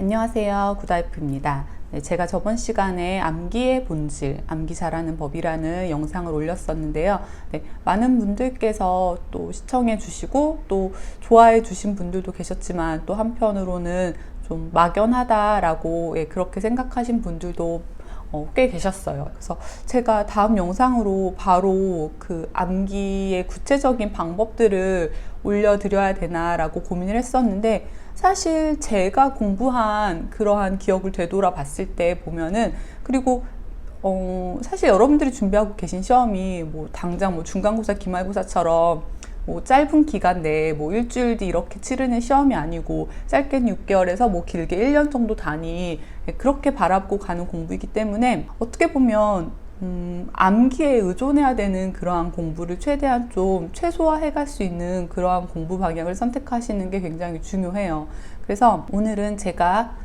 안녕하세요. 구다이프입니다. 제가 저번 시간에 암기의 본질, 암기 잘하는 법이라는 영상을 올렸었는데요. 많은 분들께서 또 시청해 주시고 또 좋아해 주신 분들도 계셨지만 또 한편으로는 좀 막연하다라고 그렇게 생각하신 분들도 꽤 계셨어요. 그래서 제가 다음 영상으로 바로 그 암기의 구체적인 방법들을 올려드려야 되나라고 고민을 했었는데, 사실 제가 공부한 그러한 기억을 되돌아 봤을 때 보면은, 그리고 사실 여러분들이 준비하고 계신 시험이 뭐 당장 뭐 중간고사, 기말고사처럼 뭐 짧은 기간 내에 뭐 일주일 뒤 이렇게 치르는 시험이 아니고, 짧게는 6개월에서 뭐 길게 1년 정도 단위 그렇게 바라보고 가는 공부이기 때문에, 어떻게 보면 암기에 의존해야 되는 그러한 공부를 최대한 좀 최소화해 갈 수 있는 그러한 공부 방향을 선택하시는 게 굉장히 중요해요. 그래서 오늘은 제가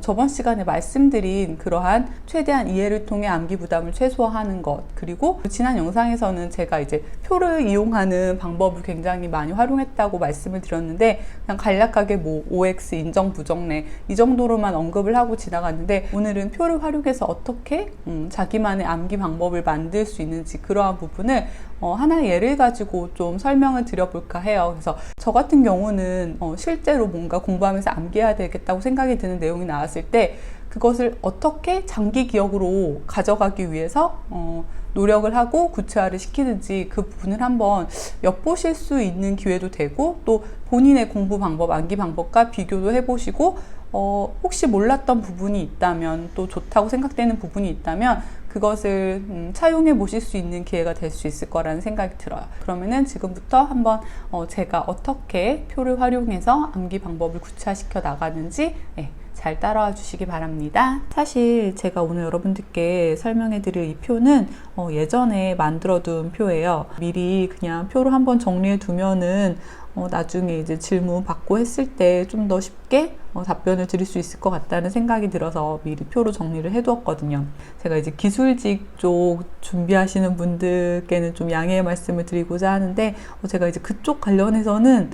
저번 시간에 말씀드린 그러한 최대한 이해를 통해 암기 부담을 최소화하는 것, 그리고 지난 영상에서는 제가 이제 표를 이용하는 방법을 굉장히 많이 활용했다고 말씀을 드렸는데, 그냥 간략하게 뭐 OX, 인정, 부정례 이 정도로만 언급을 하고 지나갔는데, 오늘은 표를 활용해서 어떻게 자기만의 암기 방법을 만들 수 있는지, 그러한 부분을 하나의 예를 가지고 좀 설명을 드려볼까 해요. 그래서 저 같은 경우는 실제로 뭔가 공부하면서 암기해야 되겠다고 생각이 드는 내용이 나왔을 때, 그것을 어떻게 장기 기억으로 가져가기 위해서 노력을 하고 구체화를 시키는지, 그 부분을 한번 엿보실 수 있는 기회도 되고, 또 본인의 공부 방법, 암기 방법과 비교도 해보시고, 혹시 몰랐던 부분이 있다면, 또 좋다고 생각되는 부분이 있다면 그것을 차용해 보실 수 있는 기회가 될 수 있을 거라는 생각이 들어요. 그러면은 지금부터 한번 제가 어떻게 표를 활용해서 암기 방법을 구체화시켜 나가는지 잘 따라와 주시기 바랍니다. 사실 제가 오늘 여러분들께 설명해 드릴 이 표는 예전에 만들어 둔 표예요. 미리 그냥 표로 한번 정리해 두면은 나중에 이제 질문 받고 했을 때 좀 더 쉽게 답변을 드릴 수 있을 것 같다는 생각이 들어서 미리 표로 정리를 해두었거든요. 제가 이제 기술직 쪽 준비하시는 분들께는 좀 양해의 말씀을 드리고자 하는데, 제가 이제 그쪽 관련해서는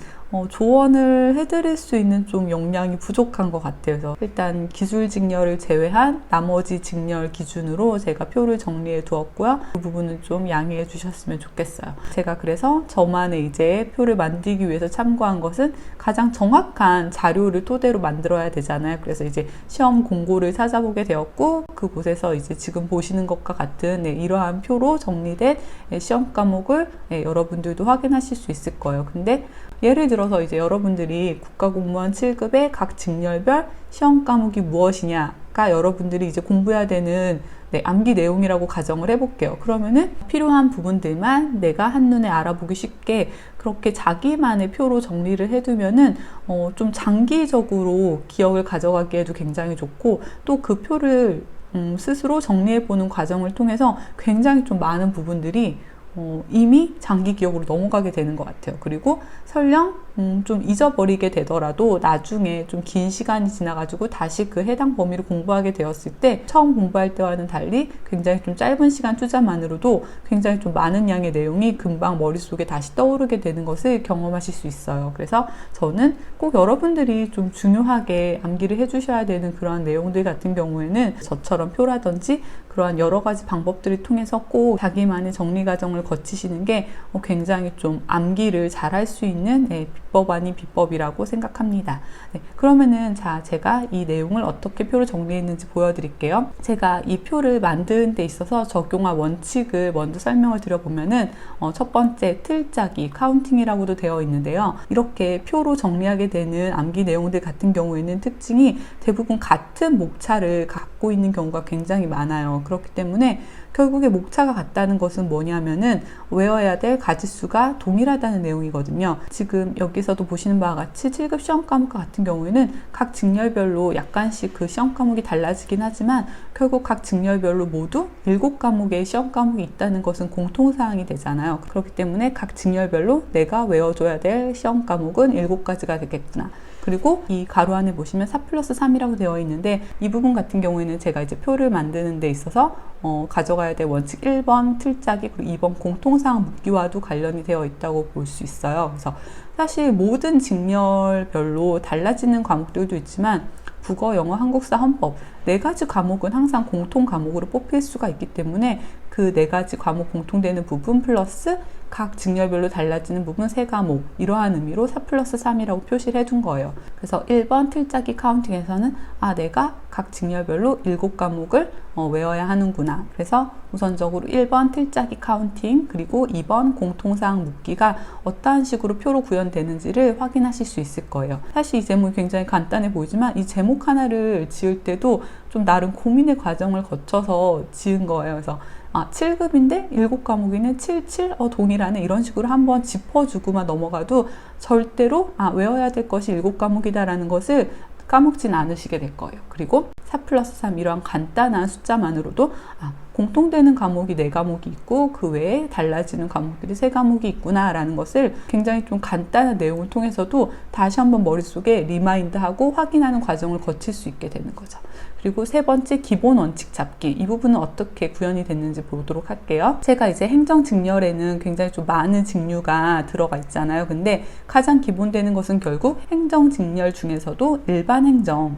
조언을 해드릴 수 있는 좀 역량이 부족한 것 같아요. 그래서 일단 기술 직렬을 제외한 나머지 직렬 기준으로 제가 표를 정리해 두었고요. 그 부분은 좀 양해해 주셨으면 좋겠어요. 제가 그래서 저만의 이제 표를 만들기 위해서 참고한 것은, 가장 정확한 자료를 토대로 만들어야 되잖아요. 그래서 이제 시험 공고를 찾아보게 되었고, 그곳에서 이제 지금 보시는 것과 같은 이러한 표로 정리된 시험 과목을 여러분들도 확인하실 수 있을 거예요. 근데 예를 들어서 이제 여러분들이 국가공무원 7급의 각 직렬별 시험 과목이 무엇이냐가 여러분들이 이제 공부해야 되는 암기 내용이라고 가정을 해볼게요. 그러면은 필요한 부분들만 내가 한눈에 알아보기 쉽게 그렇게 자기만의 표로 정리를 해두면은 좀 장기적으로 기억을 가져가기에도 굉장히 좋고, 또 그 표를 스스로 정리해보는 과정을 통해서 굉장히 좀 많은 부분들이 이미 장기 기억으로 넘어가게 되는 것 같아요. 그리고 설령 좀 잊어버리게 되더라도 나중에 좀 긴 시간이 지나가지고 다시 그 해당 범위를 공부하게 되었을 때, 처음 공부할 때와는 달리 굉장히 좀 짧은 시간 투자만으로도 굉장히 좀 많은 양의 내용이 금방 머릿속에 다시 떠오르게 되는 것을 경험하실 수 있어요. 그래서 저는 꼭 여러분들이 좀 중요하게 암기를 해주셔야 되는 그러한 내용들 같은 경우에는 저처럼 표라든지 그러한 여러 가지 방법들을 통해서 꼭 자기만의 정리 과정을 거치시는 게 굉장히 좀 암기를 잘할 수 있는 비법 아닌 비법이라고 생각합니다. 그러면은 제가 이 내용을 어떻게 표를 정리했는지 보여드릴게요. 제가 이 표를 만드는 데 있어서 적용한 원칙을 먼저 설명을 드려보면은, 첫 번째 틀짜기, 카운팅이라고도 되어 있는데요. 이렇게 표로 정리하게 되는 암기 내용들 같은 경우에는 특징이 대부분 같은 목차를 갖고 있는 경우가 굉장히 많아요. 그렇기 때문에 결국에 목차가 같다는 것은 뭐냐면은 외워야 될 가지수가 동일하다는 내용이거든요. 지금 여기서도 보시는 바와 같이 7급 시험 과목과 같은 경우에는 각 직렬별로 약간씩 그 시험 과목이 달라지긴 하지만, 결국 각 직렬별로 모두 7과목의 시험 과목이 있다는 것은 공통사항이 되잖아요. 그렇기 때문에 각 직렬별로 내가 외워줘야 될 시험 과목은 7가지가 되겠구나. 그리고 이 가로 안에 보시면 4+3이라고 되어 있는데, 이 부분 같은 경우에는 제가 이제 표를 만드는 데 있어서 가져가야 될 원칙 1번 틀짜기, 그리고 2번 공통사항 묻기와도 관련이 되어 있다고 볼 수 있어요. 그래서 사실 모든 직렬별로 달라지는 과목들도 있지만, 국어, 영어, 한국사, 헌법 4가지 과목은 항상 공통 과목으로 뽑힐 수가 있기 때문에 그 4가지 과목 공통되는 부분 플러스 각 직렬별로 달라지는 부분 3과목, 이러한 의미로 4+3이라고 표시를 해둔 거예요. 그래서 1번 틀짜기 카운팅에서는 내가 각 직렬별로 7과목을 외워야 하는구나. 그래서 우선적으로 1번 틀짜기 카운팅, 그리고 2번 공통사항 묻기가 어떠한 식으로 표로 구현되는지를 확인하실 수 있을 거예요. 사실 이 제목이 굉장히 간단해 보이지만 이 제목 하나를 지을 때도 좀 나름 고민의 과정을 거쳐서 지은 거예요. 그래서 7급인데 7과목이네, 7, 동일하네, 이런 식으로 한번 짚어주고만 넘어가도 절대로 외워야 될 것이 7과목이다라는 것을 까먹진 않으시게 될 거예요. 그리고 4+3 이러한 간단한 숫자만으로도 공통되는 과목이 4과목이 있고 그 외에 달라지는 과목들이 3과목이 있구나 라는 것을 굉장히 좀 간단한 내용을 통해서도 다시 한번 머릿속에 리마인드하고 확인하는 과정을 거칠 수 있게 되는 거죠. 그리고 3번째 기본 원칙 잡기, 이 부분은 어떻게 구현이 됐는지 보도록 할게요. 제가 이제 행정 직렬에는 굉장히 좀 많은 직류가 들어가 있잖아요. 근데 가장 기본되는 것은 결국 행정 직렬 중에서도 일반 행정,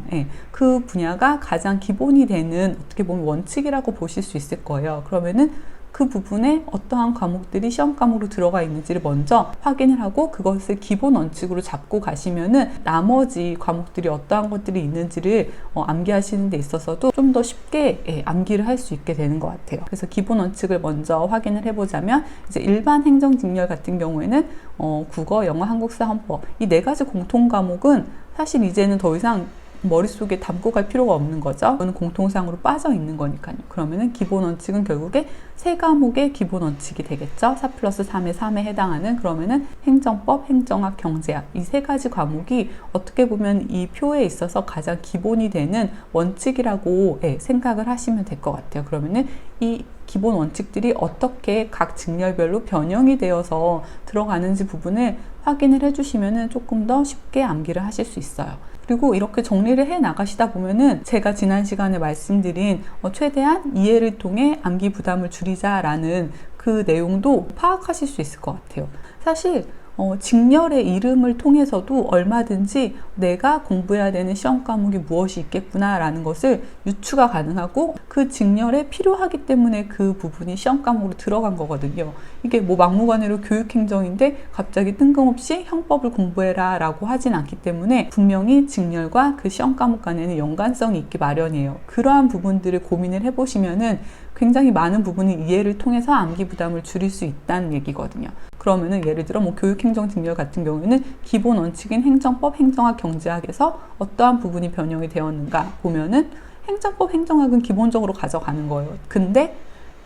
그 분야가 가장 기본이 되는 어떻게 보면 원칙이라고 보실 수 있을 거예요. 그러면은 그 부분에 어떠한 과목들이 시험 과목으로 들어가 있는지를 먼저 확인을 하고 그것을 기본 원칙으로 잡고 가시면은 나머지 과목들이 어떠한 것들이 있는지를 암기하시는 데 있어서도 좀 더 쉽게 암기를 할 수 있게 되는 것 같아요. 그래서 기본 원칙을 먼저 확인을 해보자면 이제 일반 행정 직렬 같은 경우에는 국어, 영어, 한국사, 헌법 이 4가지 공통 과목은 사실 이제는 더 이상 머릿속에 담고 갈 필요가 없는 거죠. 이거는 공통상으로 빠져 있는 거니까요. 그러면은 기본 원칙은 결국에 3과목의 기본 원칙이 되겠죠. 4+3의 3에 해당하는, 그러면은 행정법, 행정학, 경제학 이 3가지 과목이 어떻게 보면 이 표에 있어서 가장 기본이 되는 원칙이라고 생각을 하시면 될 것 같아요. 그러면은 이 기본 원칙들이 어떻게 각 직렬별로 변형이 되어서 들어가는지 부분을 확인을 해주시면은 조금 더 쉽게 암기를 하실 수 있어요. 그리고 이렇게 정리를 해 나가시다 보면은 제가 지난 시간에 말씀드린 최대한 이해를 통해 암기 부담을 줄이자라는 그 내용도 파악하실 수 있을 것 같아요. 사실 직렬의 이름을 통해서도 얼마든지 내가 공부해야 되는 시험 과목이 무엇이 있겠구나 라는 것을 유추가 가능하고 그 직렬에 필요하기 때문에 그 부분이 시험 과목으로 들어간 거거든요. 이게 뭐 막무가내로 교육행정인데 갑자기 뜬금없이 형법을 공부해라 라고 하진 않기 때문에 분명히 직렬과 그 시험 과목 간에는 연관성이 있기 마련이에요. 그러한 부분들을 고민을 해보시면은 굉장히 많은 부분이 이해를 통해서 암기 부담을 줄일 수 있다는 얘기거든요. 그러면은 예를 들어 뭐 교육행정 직렬 같은 경우에는 기본 원칙인 행정법, 행정학, 경제학에서 어떠한 부분이 변형이 되었는가 보면은 행정법, 행정학은 기본적으로 가져가는 거예요. 근데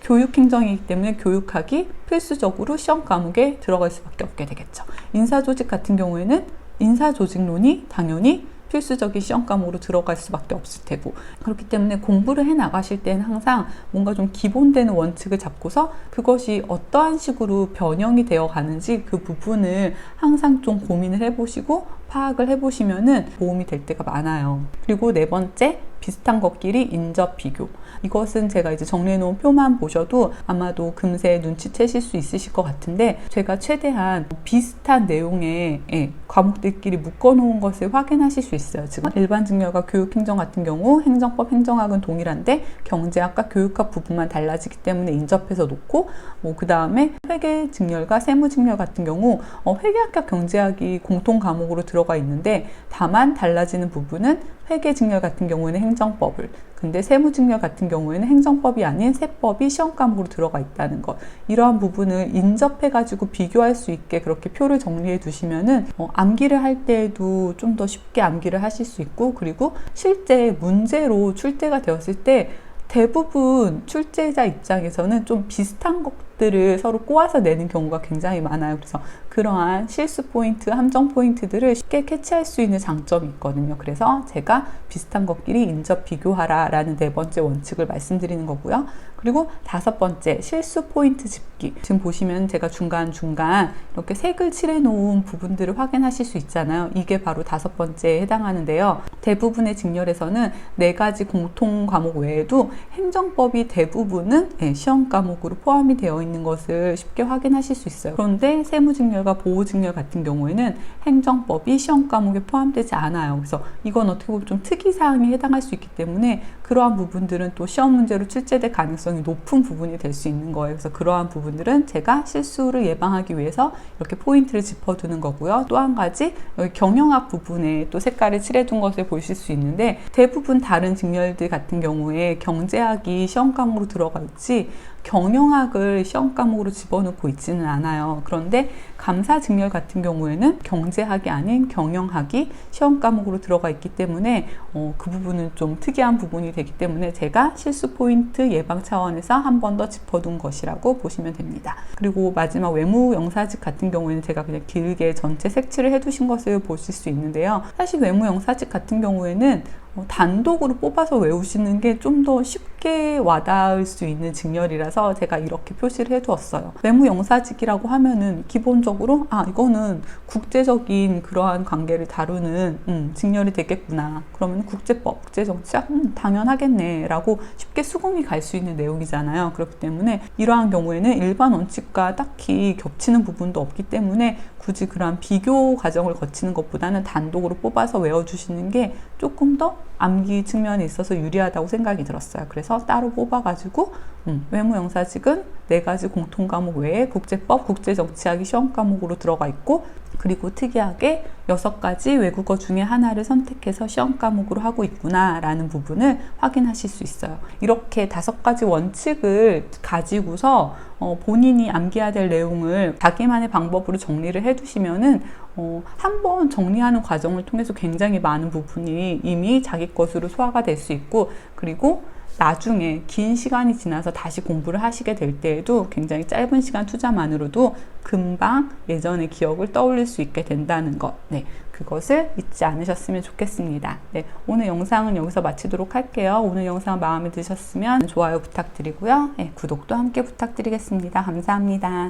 교육행정이기 때문에 교육학이 필수적으로 시험 과목에 들어갈 수밖에 없게 되겠죠. 인사조직 같은 경우에는 인사조직론이 당연히 필수적인 시험 과목으로 들어갈 수밖에 없을 테고, 그렇기 때문에 공부를 해 나가실 때는 항상 뭔가 좀 기본되는 원칙을 잡고서 그것이 어떠한 식으로 변형이 되어 가는지 그 부분을 항상 좀 고민을 해보시고 파악을 해보시면은 도움이 될 때가 많아요. 그리고 4번째, 비슷한 것끼리 인접 비교. 이것은 제가 이제 정리해 놓은 표만 보셔도 아마도 금세 눈치채실 수 있으실 것 같은데, 제가 최대한 비슷한 내용의 과목들끼리 묶어 놓은 것을 확인하실 수 있어요. 지금 일반 직렬과 교육행정 같은 경우 행정법, 행정학은 동일한데 경제학과 교육학 부분만 달라지기 때문에 인접해서 놓고, 그 다음에 회계 직렬과 세무 직렬 같은 경우 회계학과 경제학이 공통 과목으로 들어가 있는데 다만 달라지는 부분은 회계 직렬 같은 경우에는 행정법을, 근데 세무 직렬 같은 경우에는 행정법이 아닌 세법이 시험 과목으로 들어가 있다는 것, 이러한 부분을 인접해 가지고 비교할 수 있게 그렇게 표를 정리해 두시면은 암기를 할 때에도 좀 더 쉽게 암기를 하실 수 있고, 그리고 실제 문제로 출제가 되었을 때 대부분 출제자 입장에서는 좀 비슷한 것들을 서로 꼬아서 내는 경우가 굉장히 많아요. 그래서 그러한 실수 포인트, 함정 포인트들을 쉽게 캐치할 수 있는 장점이 있거든요. 그래서 제가 비슷한 것끼리 인접 비교하라 라는 4번째 원칙을 말씀드리는 거고요. 그리고 5번째, 실수 포인트 짚기. 지금 보시면 제가 중간중간 이렇게 색을 칠해 놓은 부분들을 확인하실 수 있잖아요. 이게 바로 5번째에 해당하는데요. 대부분의 직렬에서는 4가지 공통 과목 외에도 행정법이 대부분은 시험 과목으로 포함이 되어 있는 것을 쉽게 확인하실 수 있어요. 그런데 세무직렬과 보호직렬 같은 경우에는 행정법이 시험 과목에 포함되지 않아요. 그래서 이건 어떻게 보면 좀 특이사항에 해당할 수 있기 때문에 그러한 부분들은 또 시험 문제로 출제될 가능성이 높은 부분이 될 수 있는 거예요. 그래서 그러한 부분들은 제가 실수를 예방하기 위해서 이렇게 포인트를 짚어두는 거고요. 또 한 가지 여기 경영학 부분에 또 색깔을 칠해둔 것을 보실 수 있는데, 대부분 다른 직렬들 같은 경우에 경제학이 시험 과목으로 들어가 있지 경영학을 시험 과목으로 집어넣고 있지는 않아요. 그런데 감사 직렬 같은 경우에는 경제학이 아닌 경영학이 시험 과목으로 들어가 있기 때문에 그 부분은 좀 특이한 부분이 되기 때문에 제가 실수 포인트 예방 차원에서 한 번 더 짚어둔 것이라고 보시면 됩니다. 그리고 마지막 외무 영사직 같은 경우에는 제가 그냥 길게 전체 색칠을 해두신 것을 보실 수 있는데요. 사실 외무 영사직 같은 경우에는 단독으로 뽑아서 외우시는 게 좀 더 쉽게 와닿을 수 있는 직렬이라서 제가 이렇게 표시를 해두었어요. 외무 영사직이라고 하면은 기본적으로 이거는 국제적인 그러한 관계를 다루는 직렬이 되겠구나. 그러면 국제법, 국제정치학 당연하겠네 라고 쉽게 수긍이 갈 수 있는 내용이잖아요. 그렇기 때문에 이러한 경우에는 일반 원칙과 딱히 겹치는 부분도 없기 때문에 굳이 그러한 비교 과정을 거치는 것보다는 단독으로 뽑아서 외워주시는 게 조금 더 암기 측면에 있어서 유리하다고 생각이 들었어요. 그래서 따로 뽑아가지고 외무영사직은 4가지 공통과목 외에 국제법, 국제정치학이 시험 과목으로 들어가 있고, 그리고 특이하게 6가지 외국어 중에 하나를 선택해서 시험 과목으로 하고 있구나 라는 부분을 확인하실 수 있어요. 이렇게 5가지 원칙을 가지고서 본인이 암기해야 될 내용을 자기만의 방법으로 정리를 해두시면은 한번 정리하는 과정을 통해서 굉장히 많은 부분이 이미 자기 것으로 소화가 될 수 있고, 그리고 나중에 긴 시간이 지나서 다시 공부를 하시게 될 때에도 굉장히 짧은 시간 투자만으로도 금방 예전의 기억을 떠올릴 수 있게 된다는 것, 그것을 잊지 않으셨으면 좋겠습니다. 오늘 영상은 여기서 마치도록 할게요. 오늘 영상 마음에 드셨으면 좋아요 부탁드리고요. 구독도 함께 부탁드리겠습니다. 감사합니다.